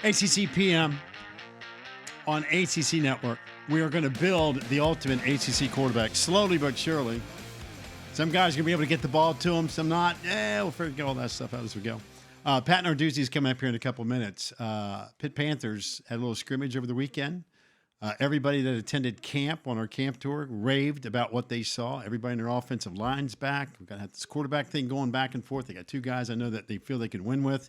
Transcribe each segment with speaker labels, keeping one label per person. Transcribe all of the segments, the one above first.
Speaker 1: ACC PM on ACC Network. We are going to build the ultimate ACC quarterback slowly but surely. Some guys are going to be able to get the ball to them, some not. We'll figure all that stuff out as we go. Pat Narduzzi is coming up here in a couple minutes. Pitt Panthers had a little scrimmage over the weekend. Everybody that attended camp on our camp tour raved about what they saw. Everybody in their offensive line's back. We've got to have this quarterback thing going back and forth. They got two guys I know that they feel they can win with.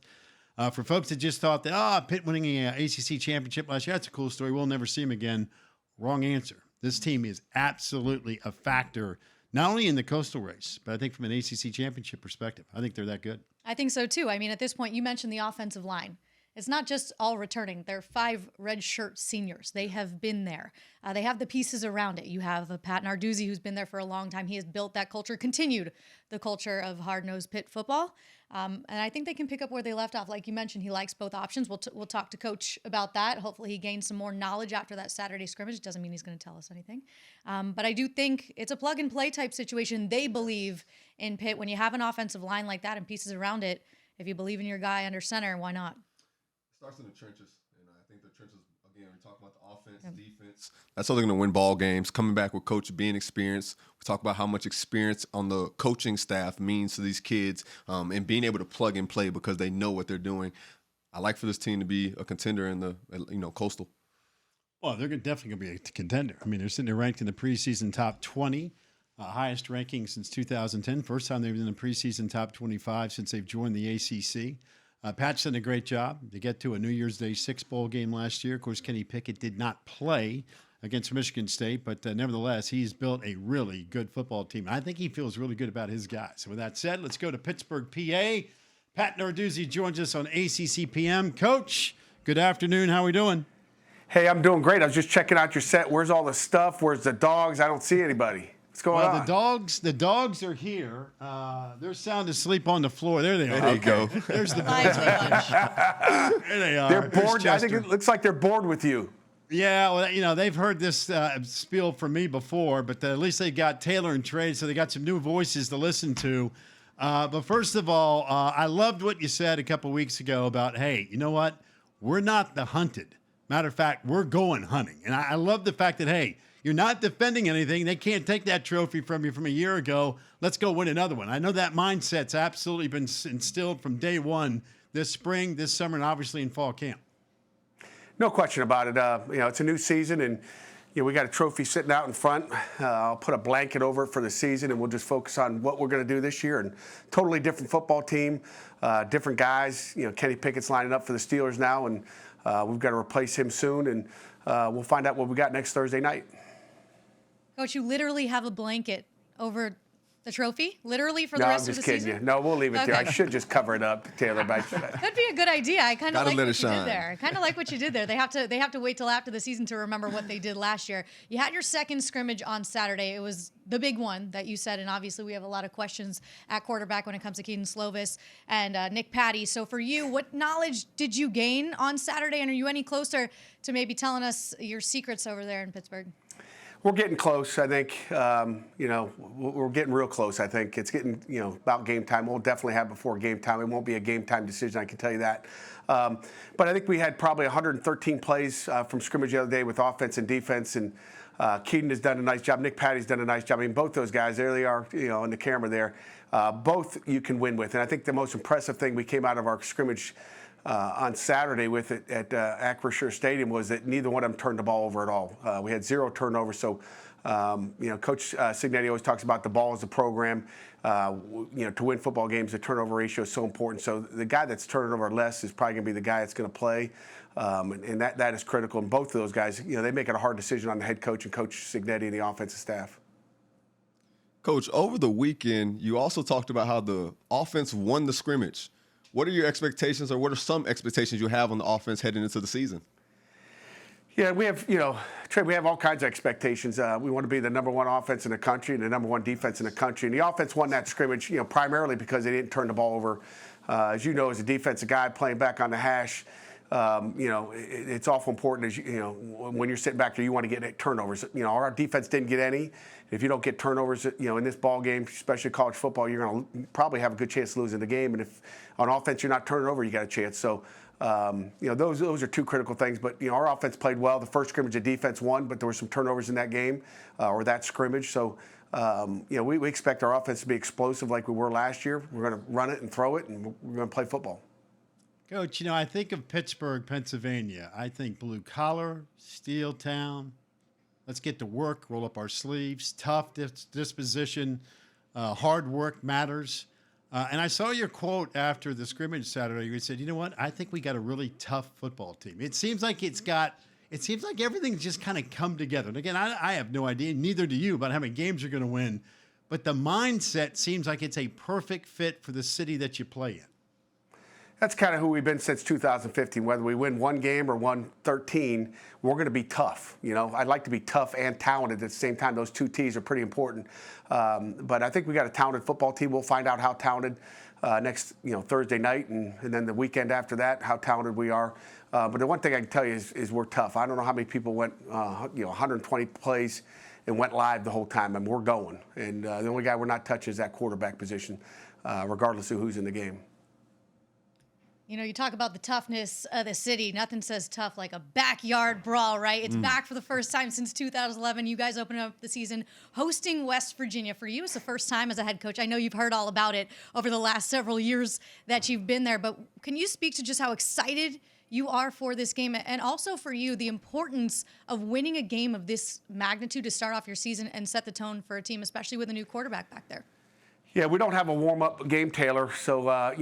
Speaker 1: For folks that just thought that, Pitt winning an ACC championship last year, that's a cool story. We'll never see them again. Wrong answer. This team is absolutely a factor, not only in the Coastal race, but I think from an ACC championship perspective. I think they're that good.
Speaker 2: I think so, too. I mean, at this point, you mentioned the offensive line. It's not just all returning. They're 5 redshirt seniors. They have been there. They have the pieces around it. You have Pat Narduzzi, who's been there for a long time. He has built that culture, continued the culture of hard-nosed Pitt football. And I think they can pick up where they left off. Like you mentioned, he likes both options. We'll talk to Coach about that. Hopefully he gains some more knowledge after that Saturday scrimmage. It doesn't mean he's going to tell us anything. But I do think it's a plug-and-play type situation. They believe in Pitt. When you have an offensive line like that and pieces around it, if you believe in your guy under center, why not?
Speaker 3: Starts in the trenches, and I think the trenches, again, we talk about the offense, defense. That's how they're going to win ball games. Coming back with Coach being experienced. We talk about how much experience on the coaching staff means to these kids, and being able to plug and play because they know what they're doing. I like for this team to be a contender in the Coastal.
Speaker 1: Well, they're definitely going to be a contender. I mean, they're sitting there ranked in the preseason top 20, highest ranking since 2010. First time they've been in the preseason top 25 since they've joined the ACC. Pat's done a great job to get to a New Year's Day 6 bowl game last year. Of course, Kenny Pickett did not play against Michigan State, but nevertheless, he's built a really good football team. I think he feels really good about his guys. So with that said, let's go to Pittsburgh, PA. Pat Narduzzi joins us on ACC PM. Coach, good afternoon. How are we doing?
Speaker 4: Hey, I'm doing great. I was just checking out your set. Where's all the stuff? Where's the dogs? I don't see anybody. What's going on?
Speaker 1: The dogs are here. They're sound asleep on the floor. There they are.
Speaker 3: There you go.
Speaker 1: There's the bunch. There they are.
Speaker 4: They're bored. I think it looks like they're bored with you.
Speaker 1: Yeah, well, they've heard this spiel from me before, but at least they got Taylor and Trey, so they got some new voices to listen to. But first of all, I loved what you said a couple weeks ago about, hey, you know what? We're not the hunted. Matter of fact, we're going hunting. And I love the fact that, hey, you're not defending anything. They can't take that trophy from you from a year ago. Let's go win another one. I know that mindset's absolutely been instilled from day one this spring, this summer, and obviously in fall camp.
Speaker 4: No question about it. It's a new season, and we got a trophy sitting out in front. I'll put a blanket over it for the season, and we'll just focus on what we're going to do this year. And totally different football team, different guys. Kenny Pickett's lining up for the Steelers now, and we've got to replace him soon, and we'll find out what we got next Thursday night.
Speaker 2: Coach, you literally have a blanket over the trophy, literally for the rest of the season?
Speaker 4: No, I'm just kidding you. No, we'll leave it there. I should just cover it up, Taylor.
Speaker 2: Could be a good idea. I kind of like what you
Speaker 3: shine.
Speaker 2: did there. I kind of like what you did there. They have to wait till after the season to remember what they did last year. You had your second scrimmage on Saturday. It was the big one that you said, and obviously we have a lot of questions at quarterback when it comes to Keaton Slovis and Nick Patty. So for you, what knowledge did you gain on Saturday, and are you any closer to maybe telling us your secrets over there in Pittsburgh?
Speaker 4: We're getting close, I think. We're getting real close, I think. It's getting, about game time. We'll definitely have before game time. It won't be a game time decision, I can tell you that. But I think we had probably 113 plays from scrimmage the other day with offense and defense, and Keaton has done a nice job. Nick Patty's done a nice job. I mean, both those guys, there they are, on the camera there. Both you can win with. And I think the most impressive thing we came out of our scrimmage on Saturday with it at Acrisure Stadium was that neither one of them turned the ball over at all. We had 0 turnovers. So, Coach Signetti always talks about the ball as a program. To win football games, the turnover ratio is so important. So the guy that's turning over less is probably going to be the guy that's going to play. And that is critical. And both of those guys, they make it a hard decision on the head coach and Coach Signetti and the offensive staff.
Speaker 3: Coach, over the weekend, you also talked about how the offense won the scrimmage. What are your expectations, or what are some expectations you have on the offense heading into the season?
Speaker 4: Yeah, we have, Trey, we have all kinds of expectations. We want to be the number one offense in the country and the number one defense in the country. And the offense won that scrimmage, primarily because they didn't turn the ball over. As you know, as a defensive guy playing back on the hash, it's awful important as when you're sitting back there, you want to get turnovers. Our defense didn't get any. If you don't get turnovers, in this ball game, especially college football, you're going to probably have a good chance of losing the game. And if on offense you're not turning over, you got a chance. So, those are two critical things. But our offense played well. The first scrimmage, the defense won, but there were some turnovers in that game or that scrimmage. So, we expect our offense to be explosive like we were last year. We're going to run it and throw it, and we're going to play football.
Speaker 1: Coach, I think of Pittsburgh, Pennsylvania. I think blue collar, steel town. Let's get to work, roll up our sleeves, tough disposition, hard work matters. And I saw your quote after the scrimmage Saturday. You said, "You know what? I think we got a really tough football team." It seems like everything's just kind of come together. And again, I have no idea, neither do you, about how many games you're going to win. But the mindset seems like it's a perfect fit for the city that you play in.
Speaker 4: That's kind of who we've been since 2015. Whether we win one game or won 13, we're going to be tough. I'd like to be tough and talented at the same time. Those two T's are pretty important. But I think we got a talented football team. We'll find out how talented next Thursday night and then the weekend after that, how talented we are. But the one thing I can tell you is we're tough. I don't know how many people went 120 plays and went live the whole time, and we're going. And the only guy we're not touching is that quarterback position, regardless of who's in the game.
Speaker 2: You talk about the toughness of the city. Nothing says tough like a backyard brawl, right? It's back for the first time since 2011. You guys opened up the season hosting West Virginia. For you, it's the first time as a head coach. I know you've heard all about it over the last several years that you've been there, but can you speak to just how excited you are for this game, and also for you, the importance of winning a game of this magnitude to start off your season and set the tone for a team, especially with a new quarterback back there?
Speaker 4: Yeah, we don't have a warm-up game, Taylor, so,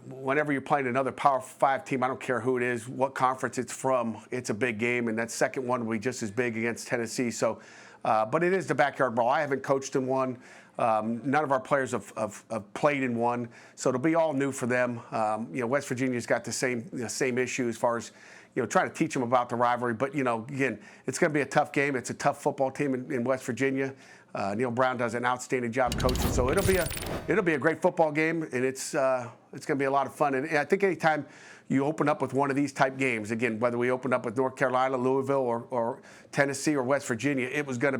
Speaker 4: whenever you're playing another Power 5 team, I don't care who it is, what conference it's from, it's a big game, and that second one will be just as big against Tennessee. So, but it is the backyard brawl. I haven't coached in one. None of our players have played in one, so it'll be all new for them. West Virginia's got the same issue as far as trying to teach them about the rivalry. But again, it's going to be a tough game. It's a tough football team in West Virginia. Neil Brown does an outstanding job coaching, so it'll be a great football game, and it's going to be a lot of fun. And I think anytime you open up with one of these type games, again, whether we open up with North Carolina, Louisville, or Tennessee or West Virginia, it's going to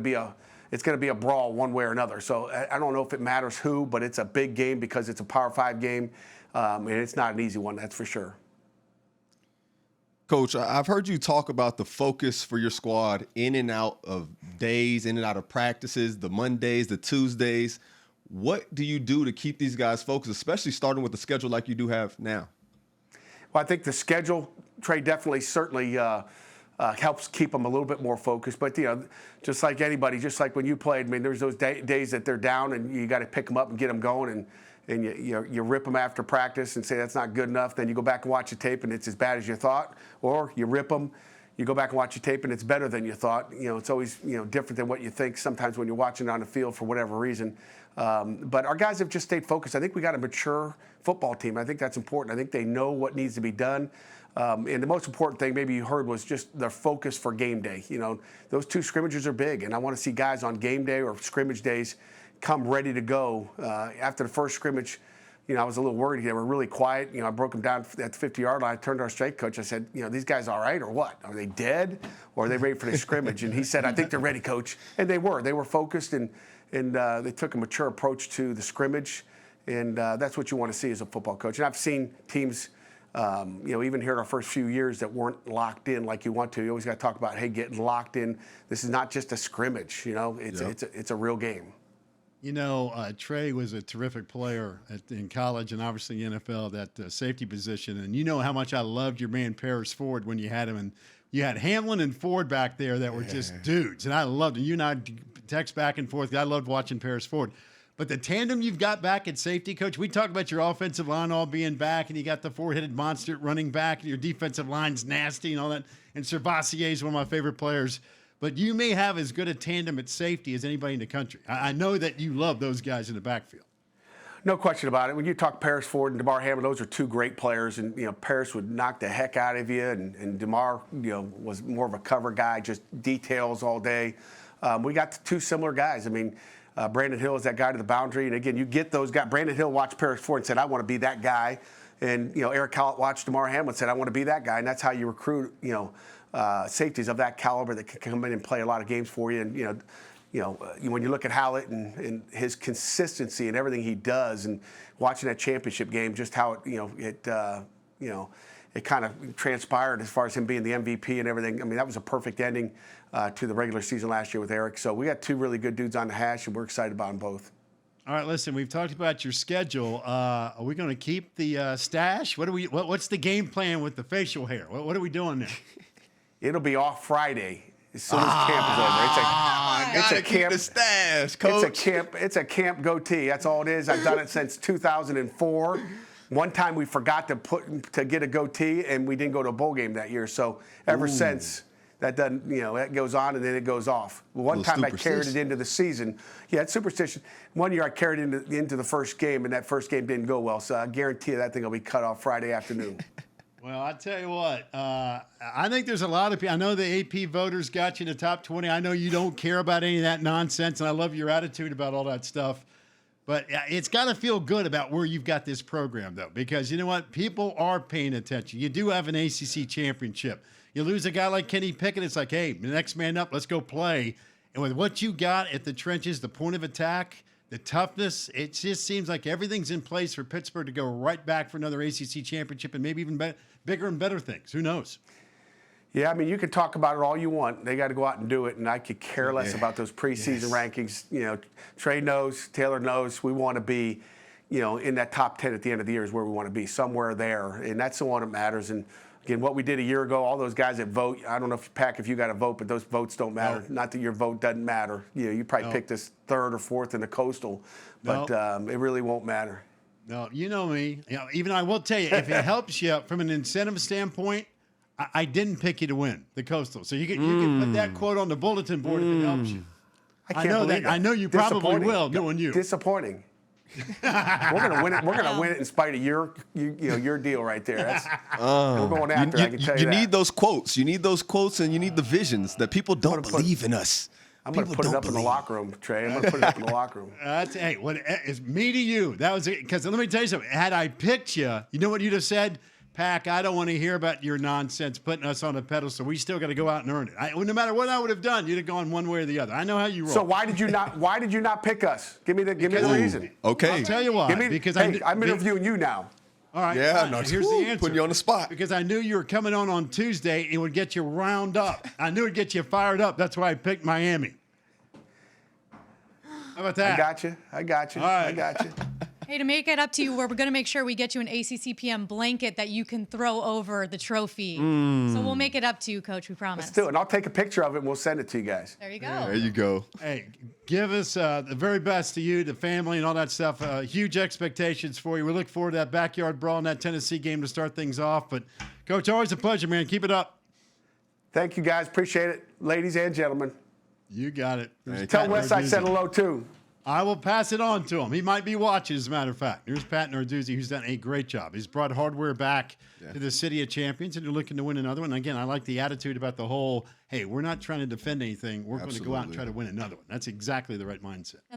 Speaker 4: be a brawl one way or another. So I don't know if it matters who, but it's a big game because it's a Power 5 game, and it's not an easy one, that's for sure.
Speaker 3: Coach, I've heard you talk about the focus for your squad in and out of days, in and out of practices, the Mondays, the Tuesdays. What do you do to keep these guys focused, especially starting with the schedule like you do have now?
Speaker 4: Well, I think the schedule, Trey, certainly helps keep them a little bit more focused. But, just like anybody, just like when you played, there's those days that they're down and you got to pick them up and get them going. And you rip them after practice and say that's not good enough. Then you go back and watch the tape and it's as bad as you thought. Or you rip them, you go back and watch the tape and it's better than you thought. It's always different than what you think sometimes when you're watching it on the field for whatever reason. But our guys have just stayed focused. I think we got a mature football team. I think that's important. I think they know what needs to be done. And the most important thing maybe you heard was just their focus for game day. Those two scrimmages are big, and I want to see guys on game day or scrimmage days come ready to go. After the first scrimmage, I was a little worried. They were really quiet. I broke them down at the 50-yard line. I turned to our strength coach. I said, these guys all right or what? Are they dead or are they ready for the scrimmage? And he said, I think they're ready, coach. And they were. They were focused, and they took a mature approach to the scrimmage. And that's what you want to see as a football coach. And I've seen teams, even here in our first few years that weren't locked in like you want to. You always got to talk about, hey, getting locked in. This is not just a scrimmage. It's a real game.
Speaker 1: Trey was a terrific player in college and obviously NFL, that safety position. And you know how much I loved your man Paris Ford when you had him. And you had Hamlin and Ford back there that were just dudes. And I loved it. You and I text back and forth. I loved watching Paris Ford. But the tandem you've got back at safety, Coach, we talked about your offensive line all being back, and you got the four-headed monster running back, and your defensive line's nasty and all that. And Servassier is one of my favorite players. But you may have as good a tandem at safety as anybody in the country. I know that you love those guys in the backfield.
Speaker 4: No question about it. When you talk Paris Ford and DeMar Hamlin, those are two great players. And, Paris would knock the heck out of you. And DeMar, was more of a cover guy, just details all day. We got two similar guys. Brandon Hill is that guy to the boundary. And, again, you get those guys. Brandon Hill watched Paris Ford and said, I want to be that guy. And, Eric Hallett watched Damar Hamlin, said, I want to be that guy. And that's how you recruit, safeties of that caliber that can come in and play a lot of games for you. And, when you look at Hallett and his consistency and everything he does, and watching that championship game, just how it kind of transpired as far as him being the MVP and everything. I mean, that was a perfect ending to the regular season last year with Eric. So we got two really good dudes on the hash, and we're excited about them both.
Speaker 1: All right, listen, we've talked about your schedule. Are we going to keep the stash? What's the game plan with the facial hair? What are we doing there?
Speaker 4: It'll be off Friday as soon as camp is over. It's a camp.
Speaker 3: The stash, coach.
Speaker 4: It's a camp goatee. That's all it is. I've done it since 2004. One time we forgot to get a goatee, and we didn't go to a bowl game that year. So ever since, that doesn't, that goes on and then it goes off. One time I carried it into the season. Yeah, it's superstition. One year I carried it into the first game, and that first game didn't go well. So I guarantee you that thing will be cut off Friday afternoon.
Speaker 1: Well, I tell you what, I think there's a lot of people. I know the AP voters got you in the top 20. I know you don't care about any of that nonsense, and I love your attitude about all that stuff. But it's got to feel good about where you've got this program, though, because you know what? People are paying attention. You do have an ACC championship. You lose a guy like Kenny Pickett, it's like, hey, the next man up, let's go play. And with what you got at the trenches, the point of attack, the toughness, it just seems like everything's in place for Pittsburgh to go right back for another ACC championship and maybe even bigger and better things. Who knows?
Speaker 4: Yeah, I mean, you can talk about it all you want. They got to go out and do it, and I could care less about those preseason rankings. Trey knows, Taylor knows. We want to be, in that top 10 at the end of the year is where we want to be, somewhere there, and that's the one that matters. And again, what we did a year ago, all those guys that vote, I don't know if you got a vote, but those votes don't matter. No. Not that your vote doesn't matter. You probably picked us third or fourth in the Coastal, but it really won't matter.
Speaker 1: No, you know me. Even I will tell you, if it helps you from an incentive standpoint, I didn't pick you to win the Coastal. So you can put that quote on the bulletin board if it helps you. I know you probably will, knowing you.
Speaker 4: Disappointing. We're gonna win it. We're gonna win it in spite of your deal right there. We're going after it, I can tell you that.
Speaker 3: You need those quotes. You need those quotes, and you need the visions that people don't believe in us.
Speaker 4: I'm going to put it up in the locker room, Trey. I'm going to put it up in the locker room.
Speaker 1: Hey, it's me to you. That was it. Because let me tell you something. Had I picked you, you know what you'd have said? Pack, I don't want to hear about your nonsense putting us on a pedestal. We still got to go out and earn it. No matter what I would have done, you'd have gone one way or the other. I know how you roll.
Speaker 4: So why did you not pick us? Give me the reason.
Speaker 1: Okay. I'll tell you why.
Speaker 4: I'm interviewing you now.
Speaker 1: All right.
Speaker 3: Yeah,
Speaker 1: no, here's the answer.
Speaker 3: Putting you on the spot.
Speaker 1: Because I knew you were coming on Tuesday. It would get you round up. I knew it'd get you fired up. That's why I picked Miami. How about that?
Speaker 4: I got you.
Speaker 1: All right.
Speaker 4: I got you.
Speaker 2: Hey, to make it up to you, we're going to make sure we get you an ACCPM blanket that you can throw over the trophy. So we'll make it up to you, Coach, we promise.
Speaker 4: Let's do it. And I'll take a picture of it and we'll send it to you guys.
Speaker 2: There you go.
Speaker 3: There you go.
Speaker 1: Hey, give us the very best to you, the family, and all that stuff. Huge expectations for you. We look forward to that backyard brawl in that Tennessee game to start things off. But, Coach, always a pleasure, man. Keep it up.
Speaker 4: Thank you, guys. Appreciate it, ladies and gentlemen.
Speaker 1: You got it.
Speaker 4: Tell Wes I said hello, too.
Speaker 1: I will pass it on to him. He might be watching, as a matter of fact. Here's Pat Narduzzi, who's done a great job. He's brought hardware back to the City of Champions, and you're looking to win another one. And again, I like the attitude about the whole, hey, we're not trying to defend anything. We're going to go out and try to win another one. That's exactly the right mindset.